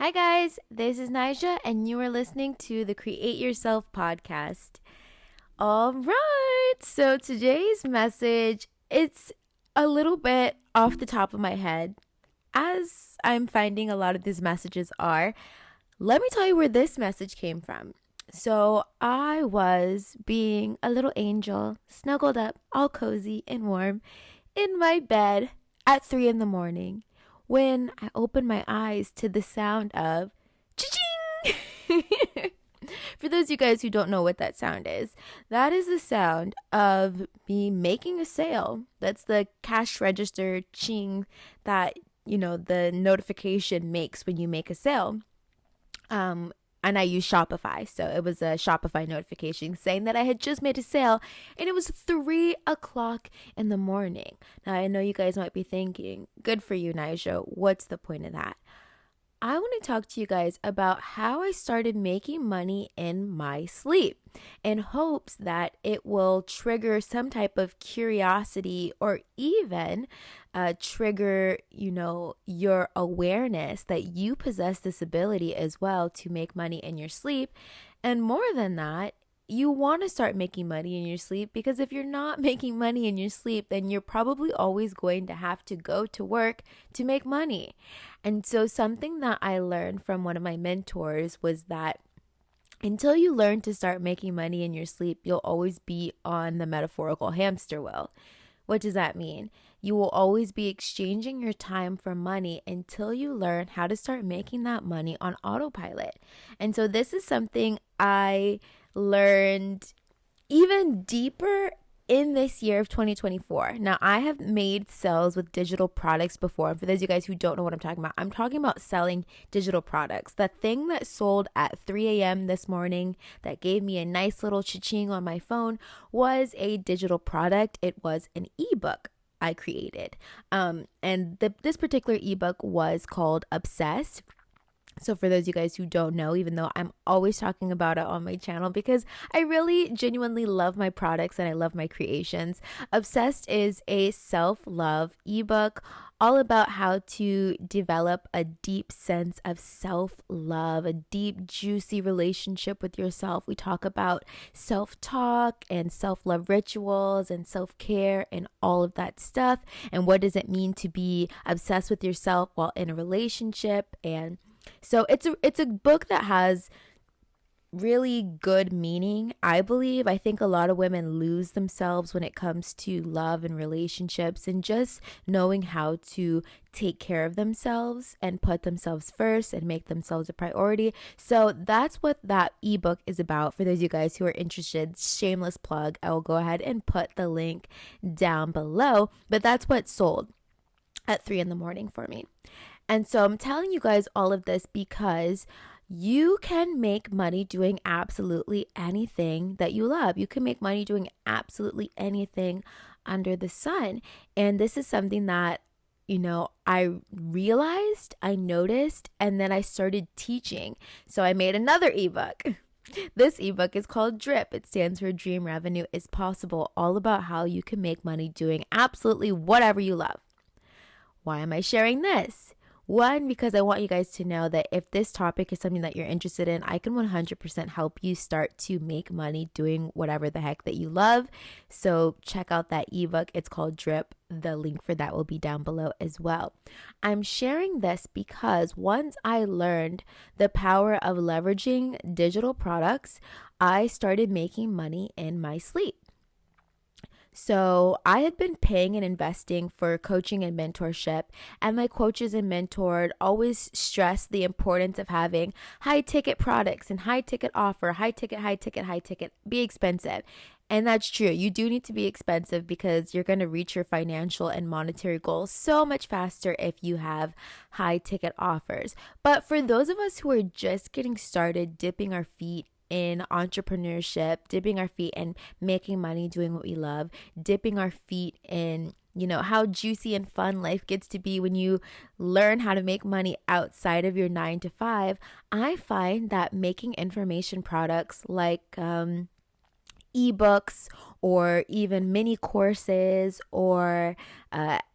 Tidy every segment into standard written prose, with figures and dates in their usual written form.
Hi, guys. This is Nija, and you are listening to the Create Yourself podcast. All right. So today's message, it's a little bit off the top of my head, as I'm finding a lot of these messages are. Let me tell you where this message came from. So I was being a little angel, snuggled up, all cozy and warm, in my bed at 3 in the morning when I opened my eyes to the sound of cha-ching. For those of you guys who don't know what that sound is, that is the sound of me making a sale. That's the cash register ching that, the notification makes when you make a sale. And I use Shopify. So it was a Shopify notification saying that I had just made a sale, and it was 3 o'clock in the morning. Now, I know you guys might be thinking, good for you, Nija. What's the point of that? I want to talk to you guys about how I started making money in my sleep in hopes that it will trigger some type of curiosity or even trigger, your awareness that you possess this ability as well to make money in your sleep. And more than that, you want to start making money in your sleep, because if you're not making money in your sleep, then you're probably always going to have to go to work to make money. And so something that I learned from one of my mentors was that until you learn to start making money in your sleep, you'll always be on the metaphorical hamster wheel. What does that mean? You will always be exchanging your time for money until you learn how to start making that money on autopilot. And so this is something I learned even deeper in this year of 2024. Now, I have made sales with digital products before. And for those of you guys who don't know what I'm talking about, I'm talking about selling digital products. The thing that sold at 3 a.m. this morning that gave me a nice little cha-ching on my phone was a digital product. It was an ebook I created. This particular ebook was called Obsessed. So for those of you guys who don't know, even though I'm always talking about it on my channel because I really genuinely love my products and I love my creations, Obsessed is a self-love ebook all about how to develop a deep sense of self-love, a deep, juicy relationship with yourself. We talk about self-talk and self-love rituals and self-care and all of that stuff. And what does it mean to be obsessed with yourself while in a relationship? And so it's a book that has really good meaning, I believe. I think a lot of women lose themselves when it comes to love and relationships and just knowing how to take care of themselves and put themselves first and make themselves a priority. So that's what that ebook is about. For those of you guys who are interested, shameless plug, I will go ahead and put the link down below. But that's what sold at 3 in the morning for me. And so I'm telling you guys all of this because you can make money doing absolutely anything that you love. You can make money doing absolutely anything under the sun. And this is something that, I realized, I noticed, and then I started teaching. So I made another ebook. This ebook is called DRIP. It stands for Dream Revenue is Possible, all about how you can make money doing absolutely whatever you love. Why am I sharing this? One, because I want you guys to know that if this topic is something that you're interested in, I can 100% help you start to make money doing whatever the heck that you love. So check out that ebook. It's called Drip. The link for that will be down below as well. I'm sharing this because once I learned the power of leveraging digital products, I started making money in my sleep. So I had been paying and investing for coaching and mentorship, and my coaches and mentor always stress the importance of having high ticket products and high ticket offer, high ticket, be expensive. And that's true. You do need to be expensive because you're going to reach your financial and monetary goals so much faster if you have high ticket offers. But for those of us who are just getting started, dipping our feet in entrepreneurship, dipping our feet in making money doing what we love, dipping our feet in, how juicy and fun life gets to be when you learn how to make money outside of your 9 to 5, I find that making information products like ebooks or even mini courses or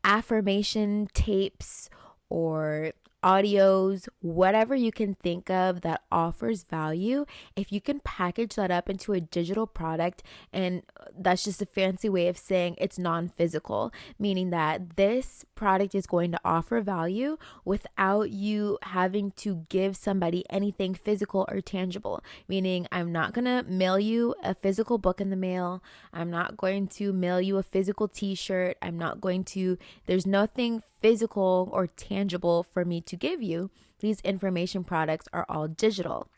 affirmation tapes or audios, whatever you can think of that offers value, if you can package that up into a digital product, and that's just a fancy way of saying it's non-physical, meaning that this product is going to offer value without you having to give somebody anything physical or tangible. Meaning, I'm not going to mail you a physical book in the mail. I'm not going to mail you a physical t-shirt. There's nothing physical or tangible for me to give you. These information products are all digital,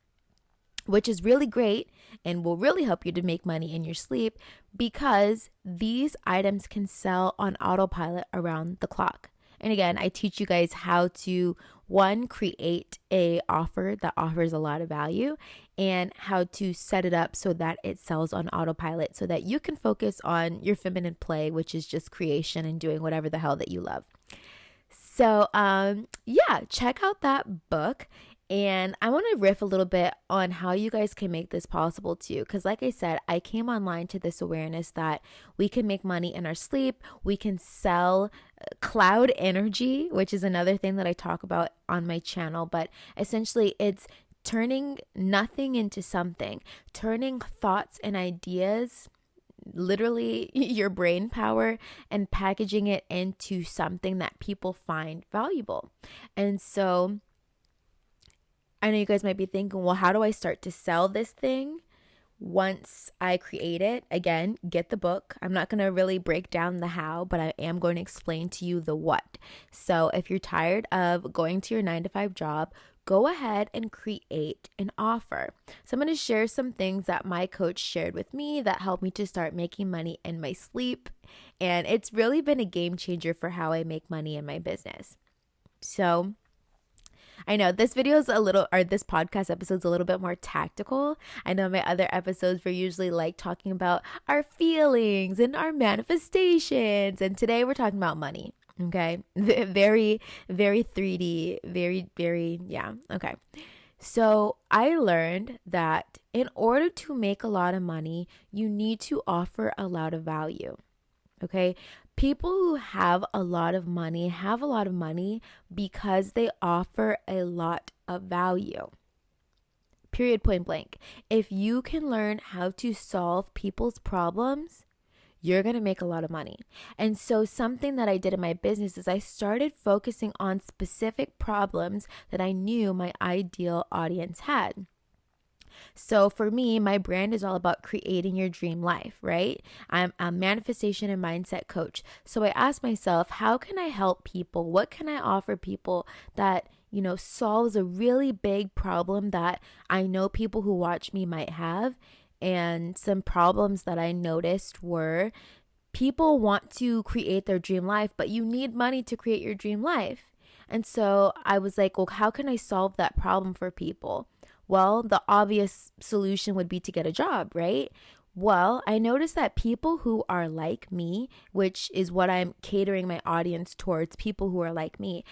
which is really great and will really help you to make money in your sleep, because these items can sell on autopilot around the clock. And again, I teach you guys how to, one, create a offer that offers a lot of value, and how to set it up so that it sells on autopilot, so that you can focus on your feminine play, which is just creation and doing whatever the hell that you love. So, check out that book. And I want to riff a little bit on how you guys can make this possible too. Because like I said, I came online to this awareness that we can make money in our sleep. We can sell cloud energy, which is another thing that I talk about on my channel. But essentially, it's turning nothing into something, turning thoughts and ideas, literally your brain power, and packaging it into something that people find valuable. And so I know you guys might be thinking, well, how do I start to sell this thing once I create it? Again, get the book. I'm not going to really break down the how, but I am going to explain to you the what. So if you're tired of going to your 9-to-5 job, go ahead and create an offer. So I'm going to share some things that my coach shared with me that helped me to start making money in my sleep. And it's really been a game changer for how I make money in my business. So I know this podcast episode's a little bit more tactical. I know my other episodes were usually like talking about our feelings and our manifestations. And today we're talking about money. Okay. Very, very 3D, very, yeah. Okay. So I learned that in order to make a lot of money, you need to offer a lot of value. Okay. People who have a lot of money because they offer a lot of value. Period, point blank. If you can learn how to solve people's problems, you're going to make a lot of money. And so something that I did in my business is I started focusing on specific problems that I knew my ideal audience had. So for me, my brand is all about creating your dream life, right? I'm a manifestation and mindset coach. So I asked myself, how can I help people? What can I offer people that, solves a really big problem that I know people who watch me might have? And some problems that I noticed were people want to create their dream life, but you need money to create your dream life. And so I was like, well, how can I solve that problem for people? Well, the obvious solution would be to get a job, right? Well, I noticed that people who are like me, which is what I'm catering my audience towards, people who are like me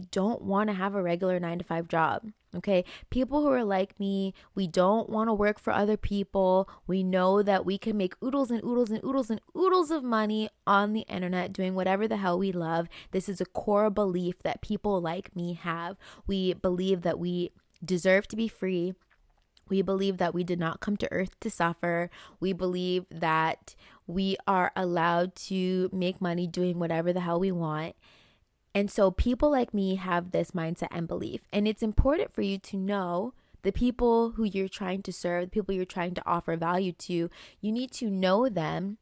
don't want to have a regular 9-to-5 job. Okay. People who are like me, we don't want to work for other people. We know that we can make oodles and oodles and oodles and oodles of money on the internet doing whatever the hell we love. This is a core belief that people like me have. We believe that we deserve to be free. We believe that we did not come to earth to suffer. We believe that we are allowed to make money doing whatever the hell we want. And so people like me have this mindset and belief. And it's important for you to know the people who you're trying to serve, the people you're trying to offer value to. You need to know them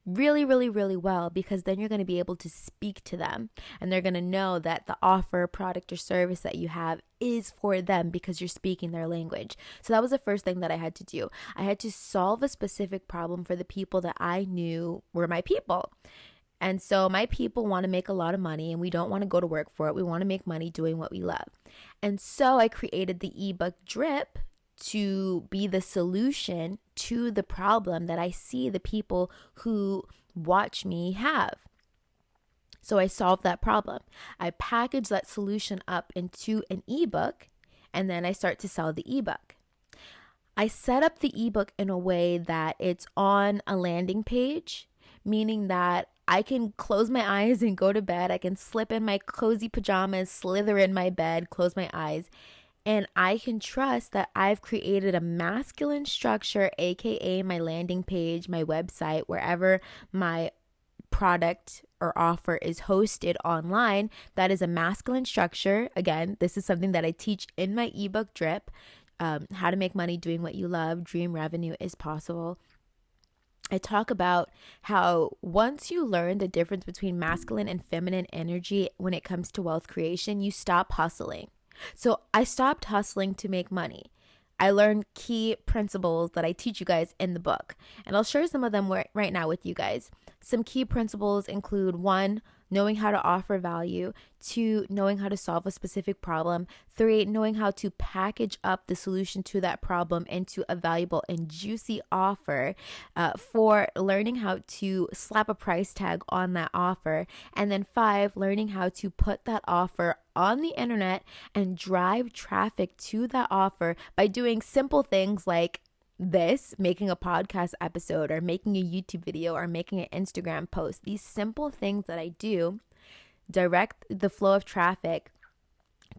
really, really, really well, because then you're going to be able to speak to them and they're going to know that the offer, product, or service that you have is for them because you're speaking their language. So that was the first thing that I had to do. I had to solve a specific problem for the people that I knew were my people. And so my people want to make a lot of money and we don't want to go to work for it. We want to make money doing what we love. And so I created the ebook Drip to be the solution to the problem that I see the people who watch me have. So I solved that problem. I packaged that solution up into an ebook, and then I start to sell the ebook. I set up the ebook in a way that it's on a landing page, meaning that I can close my eyes and go to bed. I can slip in my cozy pajamas, slither in my bed, close my eyes, and I can trust that I've created a masculine structure, aka my landing page, my website, wherever my product or offer is hosted online. That is a masculine structure. Again, this is something that I teach in my ebook Drip, How to Make Money Doing What You Love, Dream Revenue is Possible. I talk about how once you learn the difference between masculine and feminine energy when it comes to wealth creation, you stop hustling. So I stopped hustling to make money. I learned key principles that I teach you guys in the book, and I'll share some of them right now with you guys. Some key principles include 1, knowing how to offer value, 2, knowing how to solve a specific problem, 3, knowing how to package up the solution to that problem into a valuable and juicy offer, 4, learning how to slap a price tag on that offer, and then 5, learning how to put that offer on the internet and drive traffic to that offer by doing simple things like this, making a podcast episode or making a YouTube video or making an Instagram post. These simple things that I do direct the flow of traffic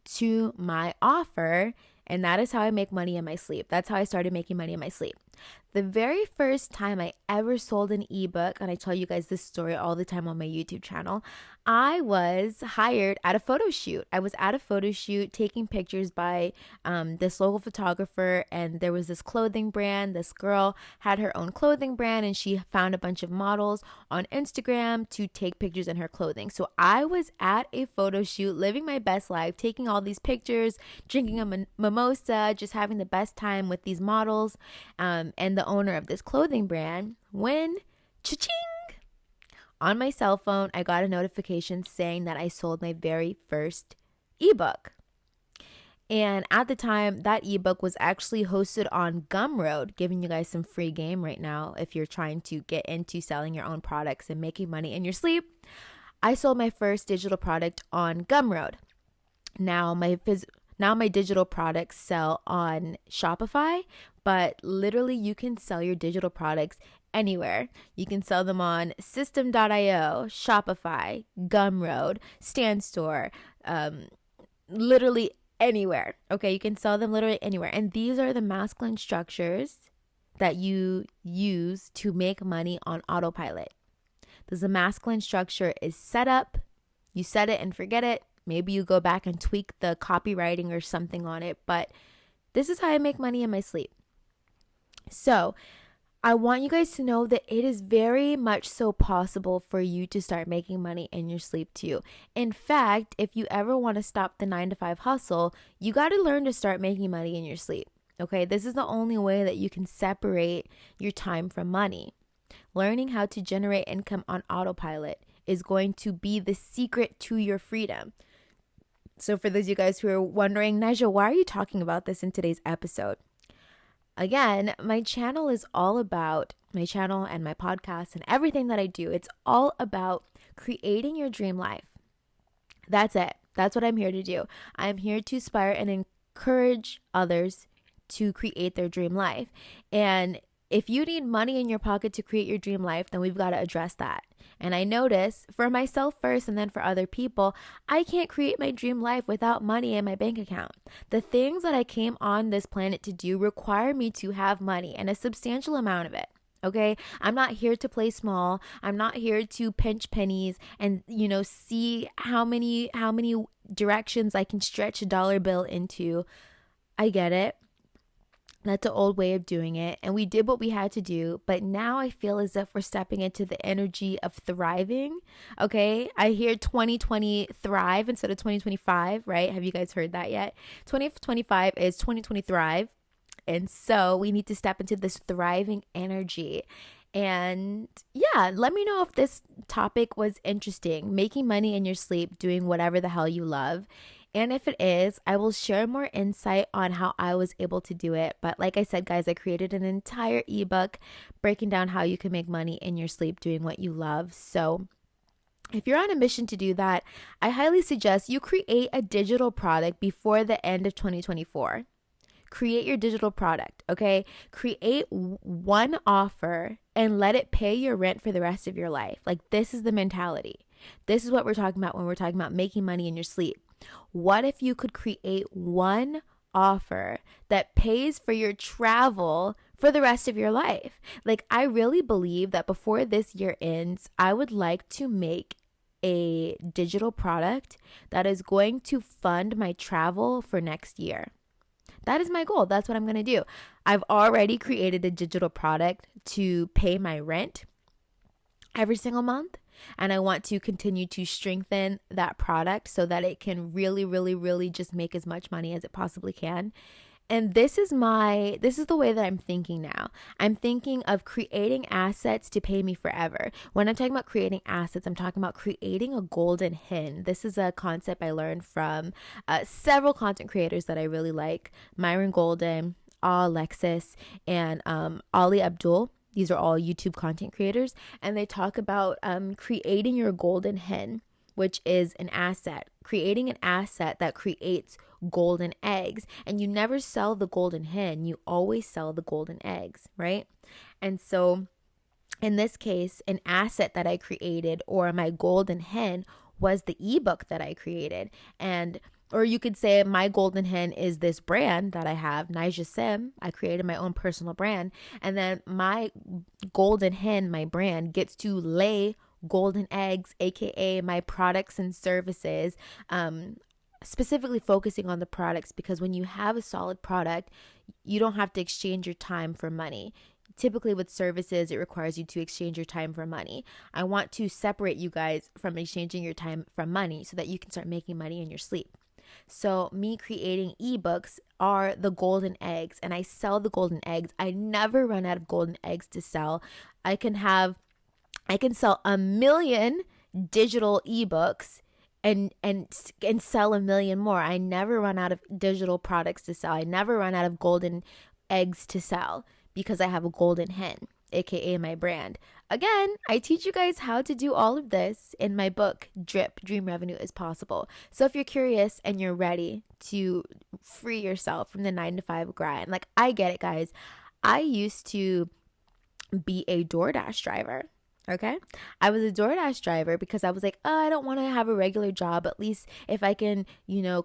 to my offer, and that is how I make money in my sleep. That's how I started making money in my sleep. The very first time I ever sold an ebook, and I tell you guys this story all the time on my YouTube channel, I was hired at a photo shoot. I was at a photo shoot taking pictures by this local photographer, and there was this clothing brand. This girl had her own clothing brand, and she found a bunch of models on Instagram to take pictures in her clothing. So I was at a photo shoot, living my best life, taking all these pictures, drinking a mimosa, just having the best time with these models and the owner of this clothing brand, when cha-ching, on my cell phone, I got a notification saying that I sold my very first ebook. And at the time, that ebook was actually hosted on Gumroad, giving you guys some free game right now if you're trying to get into selling your own products and making money in your sleep. I sold my first digital product on Gumroad. Now my digital products sell on Shopify, but literally you can sell your digital products anywhere. You can sell them on System.io, Shopify, Gumroad, StanStore, literally anywhere. Okay, you can sell them literally anywhere. And these are the masculine structures that you use to make money on autopilot. The masculine structure is set up, you set it and forget it. Maybe you go back and tweak the copywriting or something on it, but this is how I make money in my sleep. So I want you guys to know that it is very much so possible for you to start making money in your sleep too. In fact, if you ever want to stop the 9-to-5 hustle, you got to learn to start making money in your sleep. Okay, this is the only way that you can separate your time from money. Learning how to generate income on autopilot is going to be the secret to your freedom. So for those of you guys who are wondering, Nija, why are you talking about this in today's episode? Again, my channel and my podcast and everything that I do, it's all about creating your dream life. That's it. That's what I'm here to do. I'm here to inspire and encourage others to create their dream life. And if you need money in your pocket to create your dream life, then we've got to address that. And I notice for myself first and then for other people, I can't create my dream life without money in my bank account. The things that I came on this planet to do require me to have money, and a substantial amount of it. Okay, I'm not here to play small. I'm not here to pinch pennies and, see how many directions I can stretch a dollar bill into. I get it. That's an old way of doing it. And we did what we had to do. But now I feel as if we're stepping into the energy of thriving. Okay. I hear 2020 thrive instead of 2025, right? Have you guys heard that yet? 2025 is 2020 thrive. And so we need to step into this thriving energy. And yeah, let me know if this topic was interesting. Making money in your sleep, doing whatever the hell you love. And if it is, I will share more insight on how I was able to do it. But like I said, guys, I created an entire ebook breaking down how you can make money in your sleep doing what you love. So if you're on a mission to do that, I highly suggest you create a digital product before the end of 2024. Create your digital product, okay? Create one offer and let it pay your rent for the rest of your life. Like, this is the mentality. This is what we're talking about when we're talking about making money in your sleep. What if you could create one offer that pays for your travel for the rest of your life? Like, I really believe that before this year ends, I would like to make a digital product that is going to fund my travel for next year. That is my goal. That's what I'm going to do. I've already created a digital product to pay my rent every single month. And I want to continue to strengthen that product so that it can really, really, really just make as much money as it possibly can. And this is the way that I'm thinking now. I'm thinking of creating assets to pay me forever. When I'm talking about creating assets, I'm talking about creating a golden hen. This is a concept I learned from several content creators that I really like. Myron Golden, Alexis, and Ali Abdul. These are all YouTube content creators. And they talk about creating your golden hen, which is an asset. Creating an asset that creates golden eggs. And you never sell the golden hen. You always sell the golden eggs, right? And so in this case, an asset that I created, or my golden hen, was the ebook that I created. Or you could say my golden hen is this brand that I have, Nija Sym. I created my own personal brand. And then my golden hen, my brand, gets to lay golden eggs, aka my products and services, specifically focusing on the products, because when you have a solid product, you don't have to exchange your time for money. Typically with services, it requires you to exchange your time for money. I want to separate you guys from exchanging your time for money so that you can start making money in your sleep. So me creating ebooks are the golden eggs, and I sell the golden eggs. I never run out of golden eggs to sell. I can sell 1 million digital ebooks and sell 1 million more. I never run out of digital products to sell. I never run out of golden eggs to sell because I have a golden hen, aka my brand. Again, I teach you guys how to do all of this in my book, Drip, Dream Revenue is Possible. So if you're curious and you're ready to free yourself from the 9-to-5 grind, like, I get it, guys. I used to be a DoorDash driver. Okay. I was a DoorDash driver because I was like, oh, I don't want to have a regular job. At least if I can,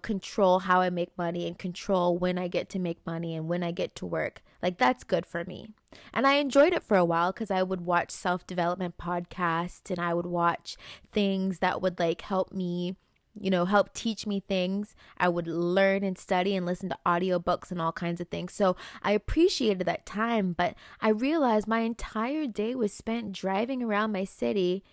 control how I make money and control when I get to make money and when I get to work, like, that's good for me. And I enjoyed it for a while because I would watch self-development podcasts and I would watch things that would help me, help teach me things. I would learn and study and listen to audiobooks and all kinds of things. So I appreciated that time, but I realized my entire day was spent driving around my city,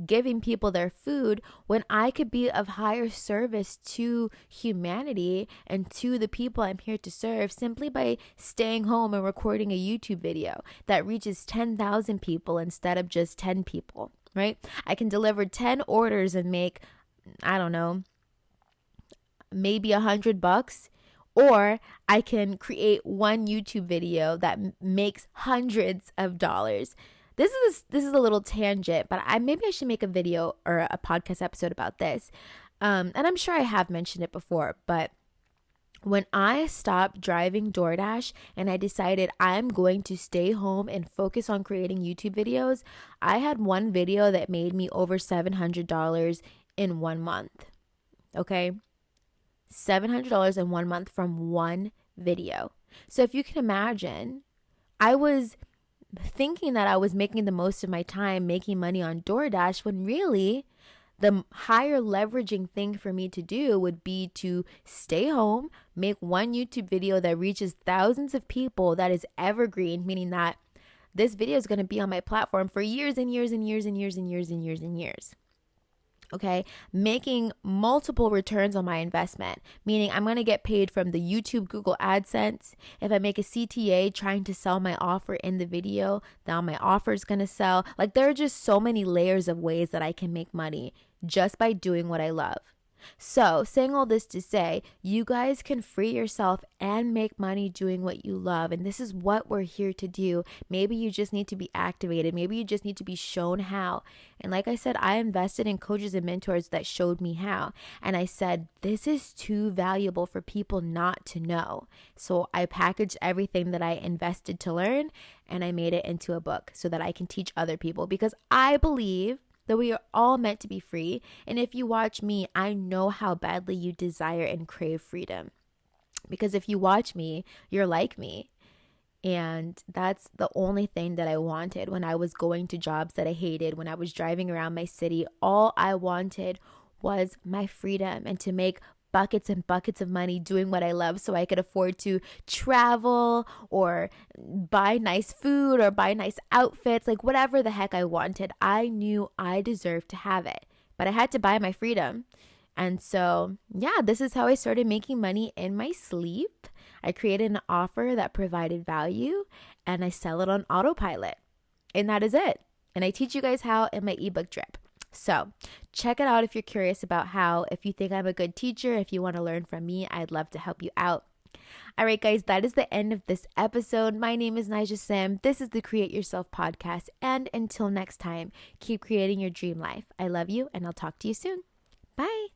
giving people their food, when I could be of higher service to humanity and to the people I'm here to serve simply by staying home and recording a YouTube video that reaches 10,000 people instead of just 10 people, right? I can deliver 10 orders and make, I don't know, maybe $100, or I can create one YouTube video that makes hundreds of dollars. This is a little tangent, but maybe I should make a video or a podcast episode about this. And I'm sure I have mentioned it before, but when I stopped driving DoorDash and I decided I'm going to stay home and focus on creating YouTube videos, I had one video that made me over $700 in 1 month. Okay? $700 in 1 month from one video. So if you can imagine, I was thinking that I was making the most of my time making money on DoorDash, when really the higher leveraging thing for me to do would be to stay home, make one YouTube video that reaches thousands of people, that is evergreen, meaning that this video is going to be on my platform for years and years and years and years and years and years and years. Okay, making multiple returns on my investment, meaning I'm going to get paid from the YouTube, Google AdSense. If I make a CTA trying to sell my offer in the video, now my offer is going to sell. Like, there are just so many layers of ways that I can make money just by doing what I love. So, saying all this to say, you guys can free yourself and make money doing what you love. And this is what we're here to do. Maybe you just need to be activated. Maybe you just need to be shown how. And like I said, I invested in coaches and mentors that showed me how. And I said, this is too valuable for people not to know. So I packaged everything that I invested to learn and I made it into a book so that I can teach other people, because I believe that we are all meant to be free. And if you watch me, I know how badly you desire and crave freedom. Because if you watch me, you're like me. And that's the only thing that I wanted when I was going to jobs that I hated, when I was driving around my city. All I wanted was my freedom and to make buckets and buckets of money doing what I love so I could afford to travel or buy nice food or buy nice outfits, like whatever the heck I wanted. I knew I deserved to have it, but I had to buy my freedom. And so, yeah, this is how I started making money in my sleep. I created an offer that provided value and I sell it on autopilot. And that is it. And I teach you guys how in my ebook drip. So check it out if you're curious about how. If you think I'm a good teacher, if you want to learn from me, I'd love to help you out. All right, guys, that is the end of this episode. My name is Nija Sym. This is the Create Yourself podcast. And until next time, keep creating your dream life. I love you and I'll talk to you soon. Bye.